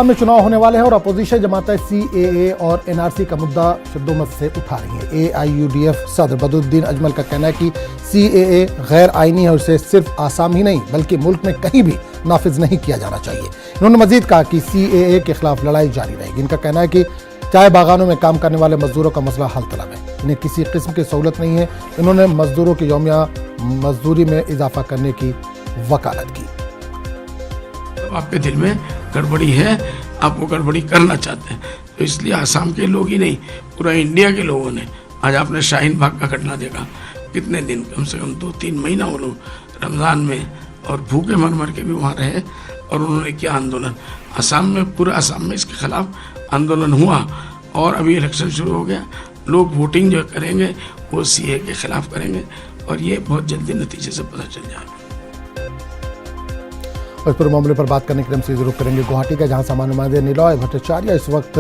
में चुनाव होने वाले हैं और अपोजिशन जमातें सीएए और एनआरसी का मुद्दा शिद्दत से उठा रही हैं। एआईयूडीएफ सदर बदरुद्दीन अजमल का कहना है कि सीएए गैर आईनी है और उसे सिर्फ आसाम ही नहीं बल्कि मुल्क में कहीं भी नाफिज नहीं किया जाना चाहिए। इन्होंने मजीद कहा कि सीएए के खिलाफ लड़ाई जारी रहेगी। इनका कहना है कि चाय बागानों में काम करने वाले मजदूरों का मसला हल तलब है, इन्हें किसी किस्म की सहूलत नहीं है। इन्होंने मजदूरों की यौमिया मजदूरी में इजाफा करने की वकालत की। आपके दिल में गड़बड़ी है, आप वो गड़बड़ी करना चाहते हैं, तो इसलिए आसाम के लोग ही नहीं पूरा इंडिया के लोगों ने, आज आपने शाहीन बाग का घटना देखा, कितने दिन कम से कम 2-3 महीना वो लोग रमज़ान में और भूखे मर मर के भी वहाँ रहे और उन्होंने किया आंदोलन। आसाम में, पूरा आसाम में इसके खिलाफ आंदोलन हुआ और अभी इलेक्शन शुरू हो गया। लोग वोटिंग जो करेंगे वो सीए के खिलाफ करेंगे और ये बहुत जल्दी नतीजे से पता चल जाएगा। इस पूरे मामले पर बात करने के लिए हम सीधे रुख करेंगे गुवाहाटी का, जहां सामान्य नुमाइंदे निलॉय भट्टाचार्य इस वक्त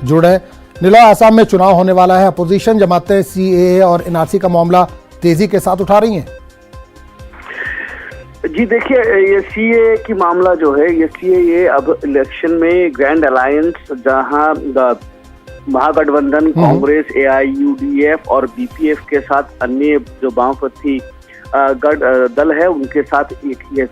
जुड़े। निलॉय, आसाम में चुनाव होने वाला है, अपोजिशन जमातें सीएए और एनआरसी का मामला तेजी के साथ उठा रही हैं। जी देखिए, ये सीएए की मामला जो है, ये सीएए अब इलेक्शन में ग्रैंड अलायंस, जहां महागठबंधन कांग्रेस, एआईयूडीएफ और बीपीएफ के साथ अन्य जो वामपंथी दल है उनके साथ एक ये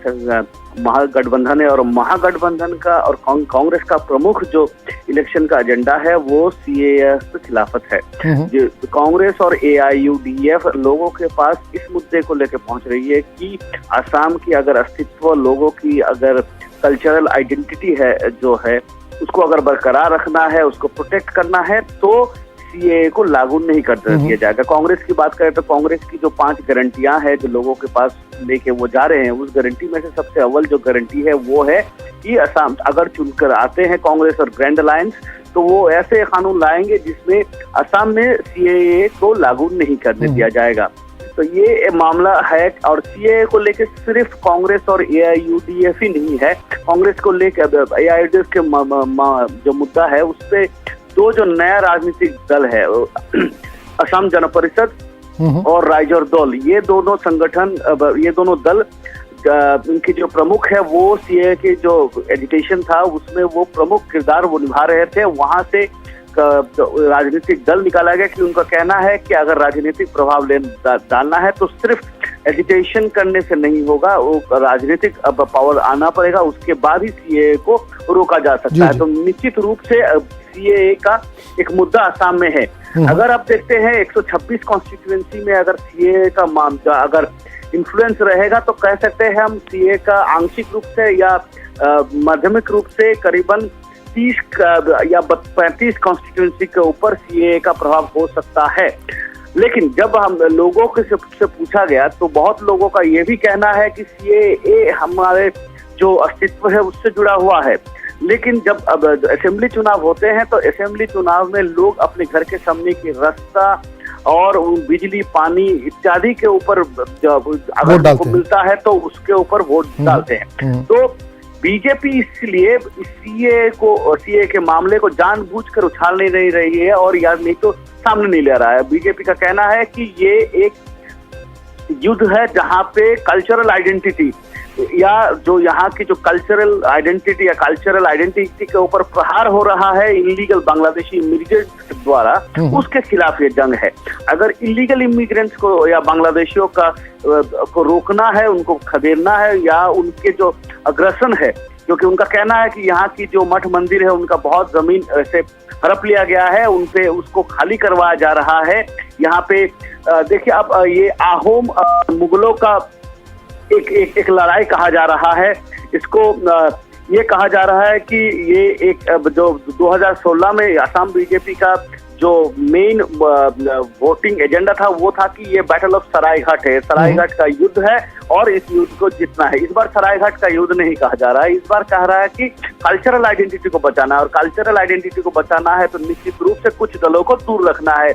महागठबंधन है और महागठबंधन का और कांग्रेस का प्रमुख जो इलेक्शन का एजेंडा है वो सीएए से खिलाफत है। जो कांग्रेस और एआईयूडीएफ लोगों के पास इस मुद्दे को लेकर पहुंच रही है कि आसाम की अगर अस्तित्व, लोगों की अगर कल्चरल आइडेंटिटी है जो है उसको अगर बरकरार रखना है, उसको प्रोटेक्ट करना है, तो सीएए को लागू नहीं कर दिया जाएगा। कांग्रेस की बात करें तो कांग्रेस की जो 5 गारंटियां हैं जो लोगों के पास लेके वो जा रहे हैं, उस गारंटी में से सबसे अव्वल जो गारंटी है वो है कि असम अगर चुनकर आते हैं कांग्रेस और ग्रैंड अलायंस, तो वो ऐसे कानून लाएंगे जिसमें असम में सीएए को लागू नहीं करने दिया जाएगा। तो ये मामला है और सीएए को लेकर सिर्फ कांग्रेस और एआईयूडीएफ ही नहीं है। कांग्रेस को लेकर एआईयूडीएफ के जो मुद्दा है उससे दो जो नया राजनीतिक दल है, असम जन परिषद और राइजर दल, ये दोनों संगठन, ये दोनों दल, इनके जो प्रमुख है वो सीए के जो एजिटेशन था उसमें वो प्रमुख किरदार वो निभा रहे थे। वहां से राजनीतिक दल निकाला गया कि उनका कहना है कि अगर राजनीतिक प्रभाव डालना है तो सिर्फ एजिटेशन करने से नहीं होगा, वो राजनीतिक अब पावर आना पड़ेगा, उसके बाद ही सीए को रोका जा सकता है। तो निश्चित रूप से सीए का एक मुद्दा असम में है। अगर आप देखते हैं 126 कॉन्स्टिट्यूएंसी में अगर सीए का मामला अगर इन्फ्लुएंस रहेगा तो कह सकते हैं हम सीए का आंशिक रूप से या माध्यमिक रूप से करीबन 30 या 35 कॉन्स्टिट्यूएंसी के ऊपर सीए का प्रभाव हो सकता है। लेकिन जब हम लोगों से पूछा गया तो बहुत लोगों का ये भी कहना है कि सीए हमारे जो अस्तित्व है उससे जुड़ा हुआ है। लेकिन जब अब असेंबली चुनाव होते हैं तो असेंबली चुनाव में लोग अपने घर के सामने की रास्ता और बिजली, पानी इत्यादि के ऊपर अगर उनको मिलता है तो उसके ऊपर वोट डालते हैं। तो बीजेपी इसलिए सीए के मामले को जानबूझकर उछाल नहीं रही है और या नहीं तो सामने नहीं ले रहा है। बीजेपी का कहना है कि ये एक युद्ध है जहां पे कल्चरल आइडेंटिटी या जो यहाँ की जो कल्चरल आइडेंटिटी के ऊपर प्रहार हो रहा है इलीगल बांग्लादेशी इमिग्रेंट्स द्वारा, उसके खिलाफ ये जंग है। अगर इलीगल इमिग्रेंट्स को या बांग्लादेशियों को रोकना है, उनको खदेड़ना है या उनके जो अग्रेशन है, क्योंकि उनका कहना है कि यहाँ की जो मठ मंदिर है उनका बहुत जमीन ऐसे हड़प लिया गया है, उनपे उसको खाली करवाया जा रहा है। यहाँ पे देखिए अब ये आहोम मुगलों का एक लड़ाई कहा जा रहा है। इसको ये कहा जा रहा है कि ये एक जो 2016 में असम बीजेपी का जो मेन वोटिंग एजेंडा था वो था कि ये बैटल ऑफ सरायघाट है, सरायघाट का युद्ध है और इस युद्ध को जीतना है। इस बार सरायघाट का युद्ध नहीं कहा जा रहा है, इस बार कह रहा है कि कल्चरल आइडेंटिटी को बचाना है और कल्चरल आइडेंटिटी को बचाना है तो निश्चित रूप से कुछ दलों को दूर रखना है।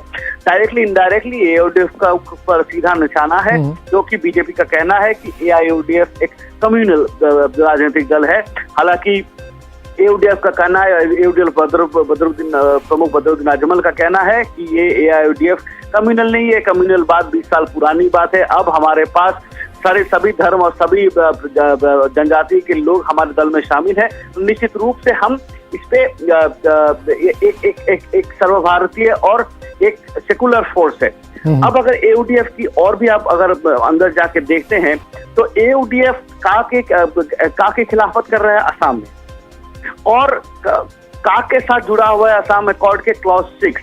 डायरेक्टली इनडायरेक्टली एआईयूडीएफ का ऊपर सीधा निशाना है, जो कि बीजेपी का कहना है कि एआईयूडीएफ एक कम्युनल राजनीतिक दल है। हालांकि एआईयूडीएफ का कहना है, एआईयूडीएफ प्रमुख बदरुद्दीन अजमल का कहना है कि ये एआईयूडीएफ कम्युनल नहीं है, कम्युनल बात 20 साल पुरानी बात है। अब हमारे पास सारे सभी धर्म और सभी जनजाति के लोग हमारे दल में शामिल है। निश्चित रूप से हम इस पे एक सर्वभारतीय और एक सेकुलर फोर्स है। अब अगर एयूडीएफ की और भी आप अगर अंदर जाके देखते हैं तो एयूडीएफ का के खिलाफत कर रहा है असम में, और का के साथ जुड़ा हुआ है असम अकॉर्ड के क्लॉज 6।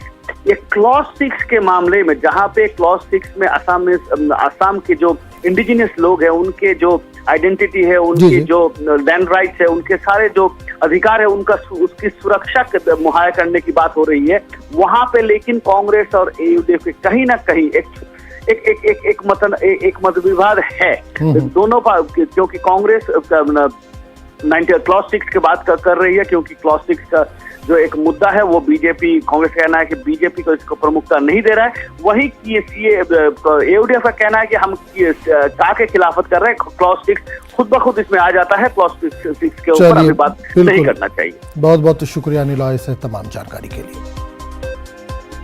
ये क्लॉज 6 के मामले में, जहां पे क्लॉज 6 में असम के जो इंडिजिनियस लोग हैं, उनके जो आइडेंटिटी है, उनकी जो लैंड राइट्स है, उनके सारे जो अधिकार है, उसकी सुरक्षा मुहैया करने की बात हो रही है वहां पे। लेकिन कांग्रेस और एयूडीएफ के कहीं ना कहीं एक मतविवाद है दोनों, क्योंकि कांग्रेस क्लॉज 6 के बात कर रही है, क्योंकि क्लॉज 6 का जो एक मुद्दा है वो बीजेपी, कांग्रेस का कहना है कि बीजेपी को इसको प्रमुखता नहीं दे रहा है। वहीं एयूडीएफ का कहना है कि हम का के खिलाफत कर रहे हैं। क्लॉज 6 खुद ब खुद इसमें आ जाता है, क्लॉज 6 के ऊपर अभी बात नहीं करना चाहिए। बहुत बहुत शुक्रिया अनिल इस तमाम जानकारी के लिए।